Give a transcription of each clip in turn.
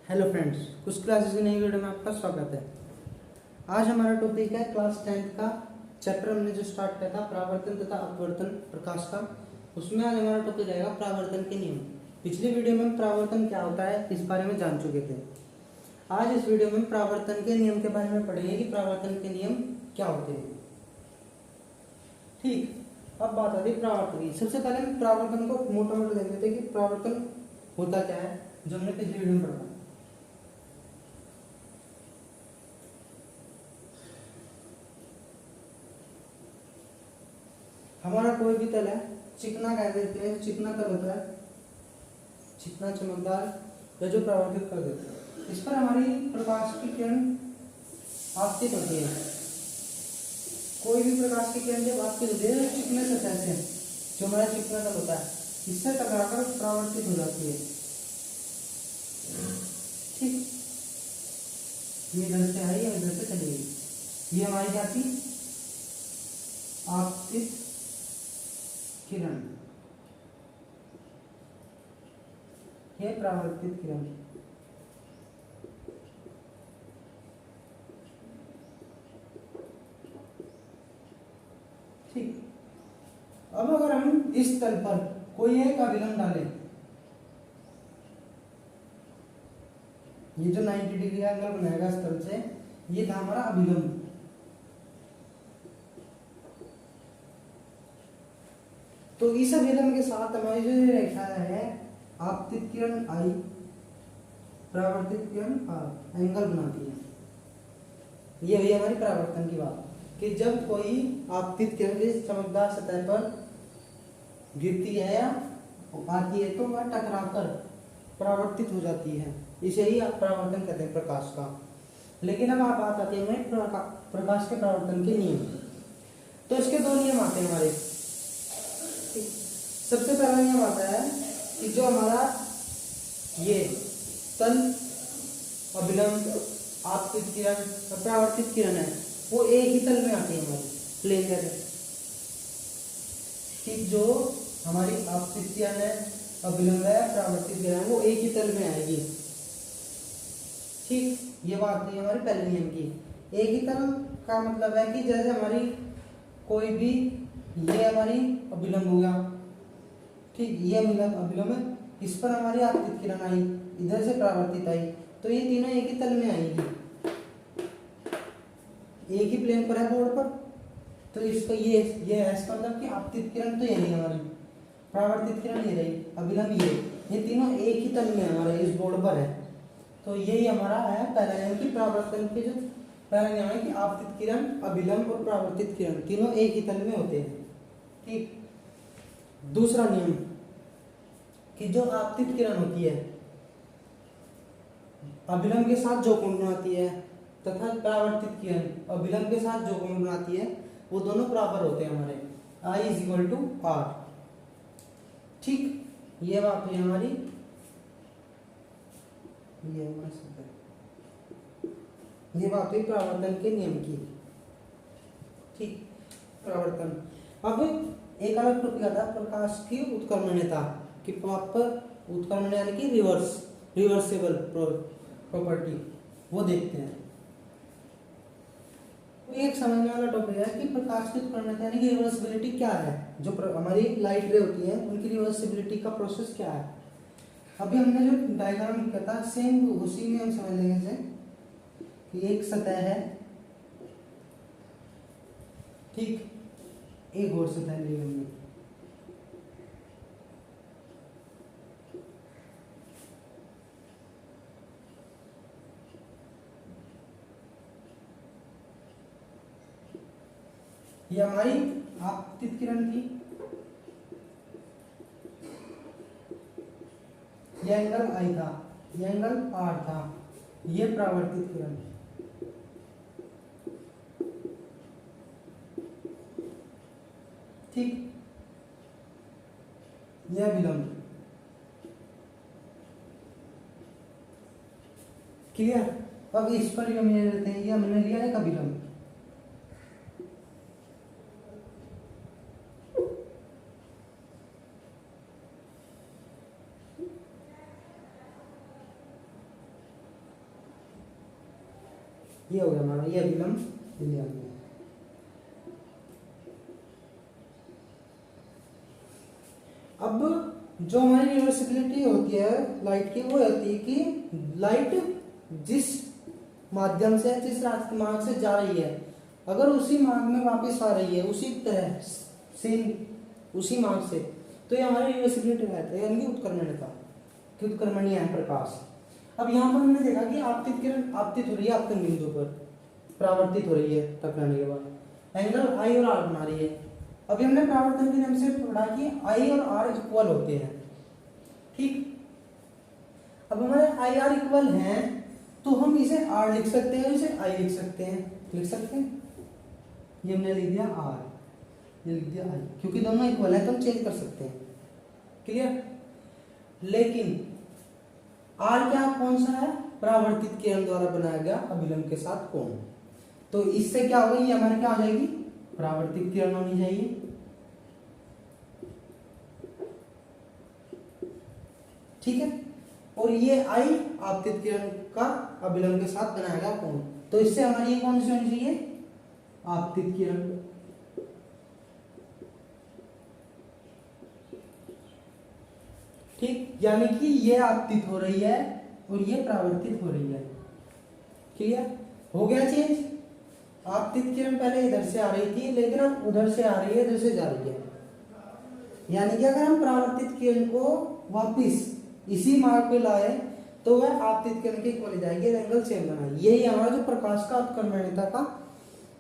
Hello friends, कुछ classes की नई वीडियो में आपका स्वागत है। आज हमारा टॉपिक है क्लास 10th का चैप्टर हमने जो स्टार्ट किया था परावर्तन तथा अपवर्तन प्रकाश का। उसमें आज हमारा टॉपिक आएगा परावर्तन के नियम। पिछली वीडियो में परावर्तन क्या होता है इस बारे में जान चुके थे। आज इस वीडियो में परावर्तन के नियम के बारे में पढ़ेंगे कि परावर्तन के नियम क्या होते हैं। ठीक, अब बात आती है परावर्तन की। सबसे पहले हम परावर्तन को मोटा मोटा देख लेते हैं कि परावर्तन होता क्या है, जो हमने पिछली वीडियो में पढ़ा। हमारा कोई भी तल है, चिकना कह देते हैं, चिकना तल होता है, चिकना चमकदार या जो परावर्तित कर देता है। इस पर हमारी प्रकाश की किरण आपतित होती है। कोई भी प्रकाश की किरण जब आपतित होती है चिकने सतह से, जो हमारा चिकना तल होता है, इससे टकराकर परावर्तित हो जाती है। ठीक, ये इधर से आई और इधर से चली गई। ये हमारी क्या थी? आपतित किरण, ये परावर्तित किरण। ठीक, अब अगर हम इस तल पर कोई एक अभिलंब डालें, ये जो 90 डिग्री का एंगल बनाएगा इस तल से, ये था हमारा अभिलंब। तो इस अभिलंब के साथ हमारी जो रेखा है आपतित किरण आई, परावर्तित किरण आर, एंगल बनाती है। ये हुई हमारी परावर्तन की बात कि जब कोई आपतित किरण इस चमकदार सतह पर गिरती है या आती है तो वह टकराकर परावर्तित हो जाती है। इसे ही आप परावर्तन कहते हैं प्रकाश का। लेकिन अब आप बात आती है हमें प्रकाश के परावर्तन के नियम। तो इसके दो नियम आते हैं हमारे। सबसे पहला नियम आता है कि जो हमारा ये तल, अभिलंब, आपतित किरण और परावर्तित किरण है वो एक ही तल में आती है हमारी प्लेन में। ठीक, जो हमारी आपतित किरण है, अभिलंब है, परावर्तित किरण है, वो एक ही तल में आएगी। ठीक, ये बात है हमारे पहले नियम की। एक ही तल का मतलब है कि जैसे हमारी कोई भी, ये हमारी अभिलंब हो गया, ठीक, ये अभिलंब है, इस पर हमारी आपतित किरण आई, इधर से परावर्तित आई, तो ये तीनों एक ही तल में आएंगी, एक ही प्लेन पर है बोर्ड पर। तो इसका ये है इसका मतलब कि आपतित किरण तो यही हमारी, परावर्तित किरण ये रही, अभिलंब ये तीनों एक ही तल में हमारे इस बोर्ड पर है। तो यही हमारा है पहला नियम कि परावर्तन के जो पहला नियम है कि आपतित किरण, अभिलंब और परावर्तित किरण तीनों एक ही तल में होते हैं। ठीक, दूसरा नियम कि जो आपतित किरण होती है अभिलंब के साथ जो कोण बनाती है तथा परावर्तित किरण अभिलंब के साथ जो कोण बनाती है वो दोनों बराबर होते हैं हमारे, I = R। ठीक, ये बात है हमारी, ये बात हुई परावर्तन के नियम की। ठीक, परावर्तन। अब एक अलग टॉपिक आता है प्रकाश की उत्कर्मण्यता कि प्रॉपर उत्कर्मण यानी कि रिवर्सेबल प्रॉपर्टी, वो देखते हैं। तो एक समझने वाला टॉपिक है कि प्रकाश की उत्कर्मण्यता यानी कि रिवर्सिबिलिटी क्या है। जो हमारी लाइट रे होती है उनकी रिवर्सिबिलिटी का प्रोसेस क्या है। अभी हमने जो डायग्राम किया था सेम उसी में हम समझ लेंगे से कि एक सतह है, ठीक, एक और सतह ली हमने, ये हमारी आपतित किरण थी, ये एंगल I था, ये एंगल R था, ये परावर्तित किरण। ठीक, ये अभिलंब। क्लियर। अब इस पर हम ये लेते हैं, ये हमने लिया एक अभिलंब, ये हो गया हमारा, ये अभिलंब दिया गया। अब जो हमारी रिवर्सिबिलिटी होती है लाइट की, वो होती है कि लाइट जिस माध्यम से, जिस रास्ते मार्ग से जा रही है, अगर उसी मार्ग में वापस आ रही है उसी तरह सेम उसी मार्ग से, तो ये हमारी रिवर्सिबिलिटी रहता है, यानी कि उत्क्रमणीयता कि उत्क्रमणीय है प्रकाश। अब यहाँ पर हमने देखा कि आपतित किरण आपतित हो रही है आपतन बिंदु पर, परावर्तित हो रही है टकराने के बाद, एंगल आई और आर बना रही है। अभी हमने परावर्तन के नियम से पढ़ा कि आई और आर इक्वल होते हैं, ठीक। अब हमारे आई आर इक्वल हैं तो हम इसे आर लिख सकते हैं और इसे आई लिख सकते हैं, लिख सकते हैं। ये हमने लिख दिया आर, ये लिख दिया आई, क्योंकि दोनों इक्वल है तो हम चेंज कर सकते हैं, क्लियर। लेकिन आर क्या कौन सा है, परावर्तित किरण द्वारा बनाया गया अभिलंब के साथ कोण, तो इससे क्या होगा, ये हमारे क्या हो जाएगी, परावर्तित किरण होनी चाहिए, ठीक है। और ये आई आपतित किरण का अभिलंब के साथ बनाया गया कोण, तो इससे हमारी ये कौन सी होनी चाहिए, आपतित किरण। ठीक, यानी कि ये आपतित हो रही है और ये परावर्तित हो रही है, क्लियर हो गया चेंज। आपतित किरण पहले इधर से आ रही थी, लेकिन अब उधर से आ रही है, इधर से जा रही है, यानी कि अगर हम परावर्तित किरण को वापिस इसी मार्ग पे लाए तो वह आपतित किरण के इक्वल जाएगी, एंगल सेम बनाए। यही हमारा जो प्रकाश का उत्क्रमणीयता का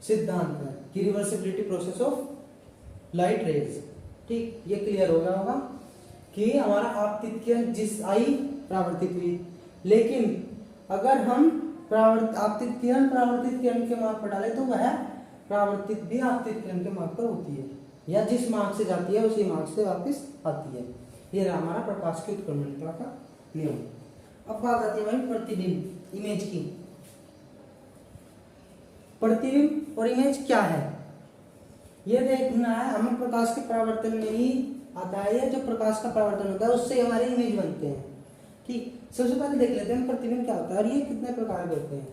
सिद्धांत है कि reversibility process of light rays, ठीक। ये क्लियर हो गया होगा कि हमारा आपतित किरण जिस आई परावर्तित हुई, लेकिन अगर हम आपतित किरण परावर्तित किरण के मार्ग पर डाले तो वह परावर्तित भी आपतित किरण के मार्ग पर होती है, या जिस मार्ग से जाती है उसी मार्ग से वापस आती है। ये रहा हमारा प्रकाश की उत्क्रमणीयता का नियम। अब बात आती है हमारी प्रतिबिंब, इमेज की। प्रतिबिंब और इमेज क्या है ये देखना है हमें। प्रकाश के परावर्तन में ही आता है, ये जो प्रकाश का परावर्तन होता है उससे हमारे इमेज बनते हैं, ठीक। सबसे पहले देख लेते हैं प्रतिबिंब क्या होता है और ये कितने प्रकार के होते हैं।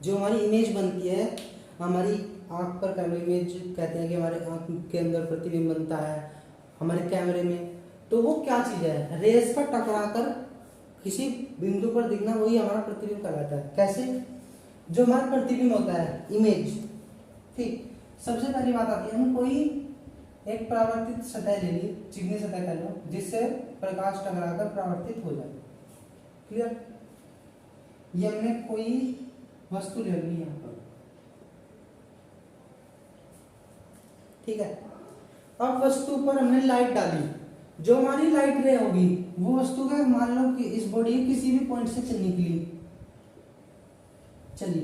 जो हमारी इमेज बनती है, हमारी आंख पर कैमरे इमेज कहते हैं कि हमारे आंख के अंदर प्रतिबिंब बनता है हमारे कैमरे में, तो वो क्या चीज है, रेस पर टकराकर किसी बिंदु पर दिखना, वही हमारा प्रतिबिंब कहलाता है। कैसे, जो हमारा प्रतिबिंब होता है इमेज, ठीक। सबसे पहली बात आती है, हम कोई एक परावर्तित सतह ले ली, चिकनी सतह कह लो, जिससे प्रकाश टकराकर परावर्तित हो जाए, क्लियर। ये हमने कोई वस्तु ले ली यहाँ पर, ठीक है। अब वस्तु पर हमने लाइट डाली, जो हमारी लाइट रे होगी वो वस्तु का मान लो कि इस बॉडी किसी भी पॉइंट से निकली, चली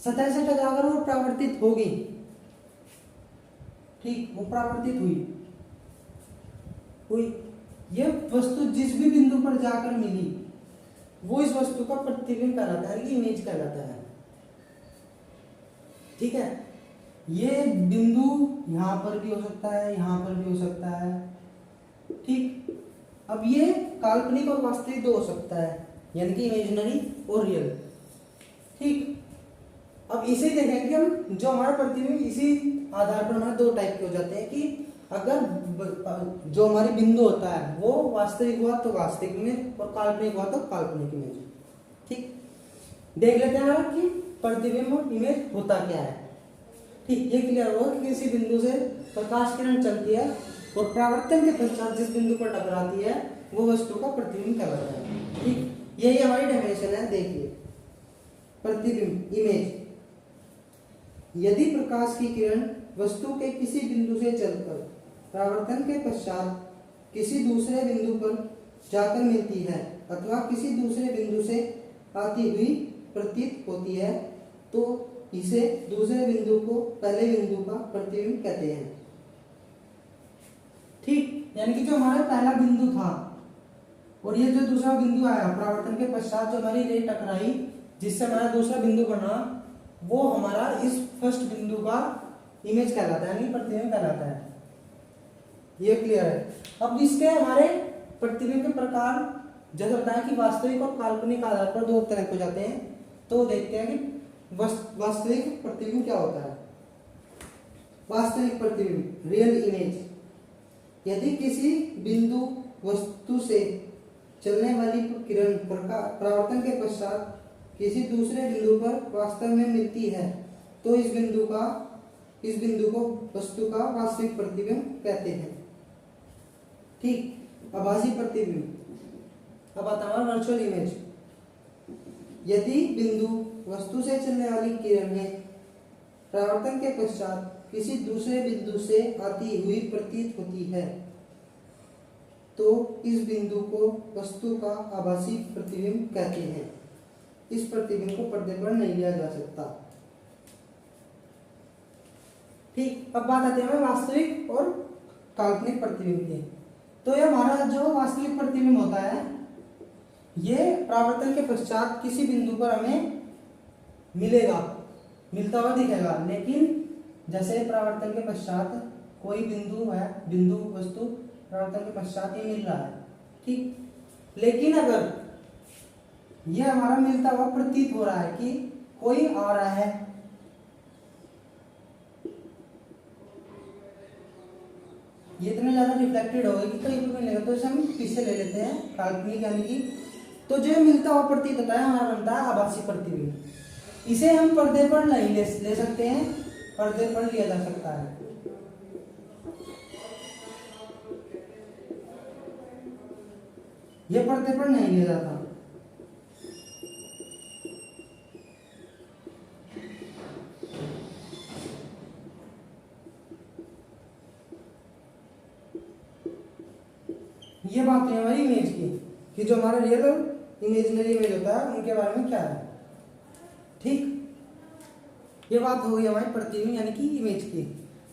सतह से टकराकर वो परावर्तित होगी, ठीक। वो परावर्तित हुई, ये वस्तु जिस भी बिंदु पर जाकर मिली वो इस वस्तु का प्रतिबिंब कहलाता है, इमेज कहलाता है, ठीक है। ये बिंदु यहां पर भी हो सकता है, यहां पर भी हो सकता है, ठीक। अब ये काल्पनिक और वास्तविक दो हो सकता है, यानी कि इमेजिनरी और रियल, ठीक। अब इसे देखेंगे हम, जो हमारा प्रतिबिंब इसी आधार पर हमारे दो टाइप के हो जाते हैं कि अगर जो हमारी बिंदु होता है वो वास्तविक हुआ तो वास्तविक इमेज और काल्पनिक हुआ तो काल्पनिक इमेज, ठीक। देख लेते हैं कि प्रतिबिंब और इमेज होता क्या है, ठीक। ये क्लियर होगा कि किसी बिंदु से प्रकाश किरण चलती है और परावर्तन के पश्चात जिस बिंदु पर टकराती है वो वस्तु का प्रतिबिंब कहलाता है, ठीक। यही हमारी डेफिनेशन है। देखिए प्रतिबिंब इमेज, यदि प्रकाश की किरण वस्तु के किसी बिंदु से चलकर परावर्तन के पश्चात किसी दूसरे बिंदु पर जाकर मिलती है अथवा किसी दूसरे बिंदु से आती हुई प्रतीत होती है तो इसे दूसरे बिंदु को पहले बिंदु का प्रतिबिंब कहते हैं, ठीक। यानी कि जो हमारा पहला बिंदु था और ये जो दूसरा बिंदु आया परावर्तन के पश्चात जो हमारी रे टकराई जिससे हमारा दूसरा बिंदु बना, वो हमारा इस फर्स्ट बिंदु का इमेज कहलाता है, यानी प्रतिबिंब कहलाता है। ये क्लियर है। अब इसके हमारे प्रतिबिंब के प्रकार जैसे बताया कि वास्तविक और काल्पनिक आधार पर दो तरह हो जाते हैं, तो देखते हैं कि वास्तविक प्रतिबिंब क्या होता है? वास्तविक प्रतिबिंब, रियल इमेज। यदि किसी बिंदु वस्तु से चलने वाली किरण परावर्तन के पश्चात किसी दूसरे बिंदु पर वास्तव में मिलती है तो इस बिंदु को वस्तु का वास्तविक प्रतिबिंब कहते हैं। ठीक, आभासी प्रतिबिंब। अब आता है वर्चुअल इमेज। यदि बिंदु वस्तु से चलने वाली किरणें परावर्तन के पश्चात किसी दूसरे बिंदु से आती हुई प्रतीत होती है तो इस बिंदु को वस्तु का आभासी प्रतिबिंब कहते हैं। इस प्रतिबिंब को पर्दे पर नहीं लिया जा सकता। ठीक, अब बात आती है वास्तविक और काल्पनिक प्रतिबिंब की। तो ये हमारा जो वास्तविक प्रतिबिंब होता है ये परावर्तन के पश्चात किसी बिंदु पर हमें मिलता हुआ दिखेगा, लेकिन जैसे परावर्तन के पश्चात कोई बिंदु वस्तु परावर्तन के पश्चात ही मिल रहा है। ठीक, लेकिन अगर यह हमारा मिलता हुआ प्रतीत हो रहा है कि कोई आ रहा है, ये इतने ज्यादा रिफ्लेक्टेड हो गई कि कहीं भी मिलेगा, तो इसे हम पीछे ले लेते हैं काल्पनिक, यानी कि तो जो मिलता हुआ प्रतीत होता है हमारा बनता है आभासी प्रतिबिंब। इसे हम पर्दे पर नहीं ले सकते हैं, पर्दे पर लिया जा सकता है। ये पर्दे पर नहीं लिया जाता। ये बात है हमारी इमेज की कि जो हमारा रियल और इमेजिनरी इमेज होता है उनके बारे में क्या है। ठीक, ये बात हो गई हमारी प्रतिबिंब यानी कि इमेज की।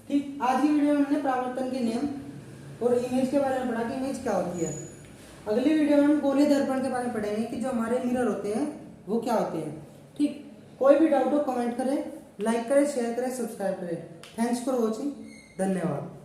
ठीक, आज की वीडियो में हमने परावर्तन के नियम और इमेज के बारे में पढ़ा कि इमेज क्या होती है। अगली वीडियो में हम गोलीय दर्पण के बारे में पढ़ेंगे कि जो हमारे मिरर होते हैं वो क्या होते हैं। ठीक, कोई भी डाउट हो कमेंट करें, लाइक करें, शेयर करें, सब्सक्राइब करें। थैंक्स फॉर वॉचिंग, धन्यवाद।